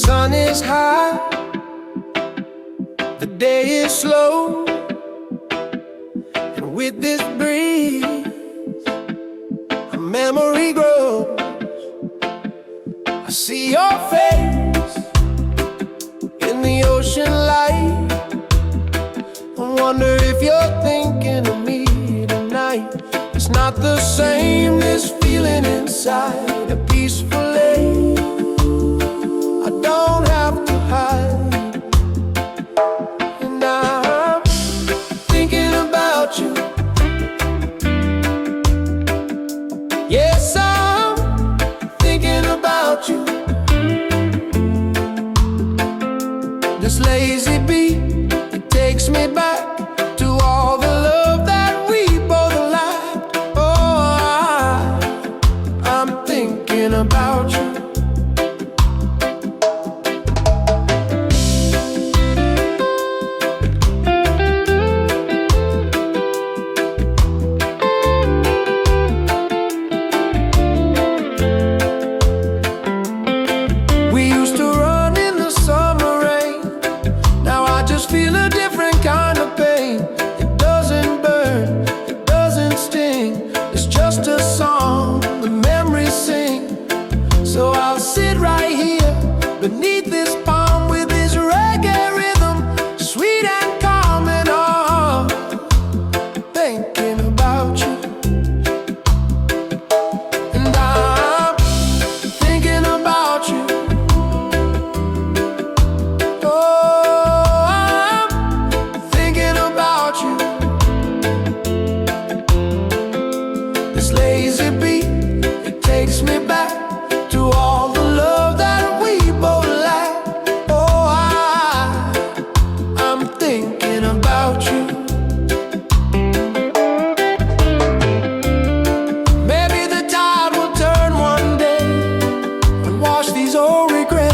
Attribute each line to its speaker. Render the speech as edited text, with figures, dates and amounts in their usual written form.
Speaker 1: sun is high, the day is slow, and with this breeze, a memory grows. I see your face in the ocean light. I wonder if you're thinking of me tonight. It's not the same, this feeling inside, a peaceful lake. I don't have to hide, and I'm thinking about you. Yes, I'm thinking about you. This lazy beat, it takes me back to all the love that we both lacked. Oh, I'm thinking about you. We used to run in the summer rain. Now I just feel a different kind of pain. It doesn't burn, it doesn't sting. It's just a song the memories sing. So I'll sit right here beneath this palm with this reggae rhythm, sweet and calm, and all thinking about you. And I'm thinking about you. Oh, I'm thinking about you. This lazy beat, it takes me back to all the love that we both lacked. Oh, I'm thinking about you. Maybe the tide will turn one day and wash these old regrets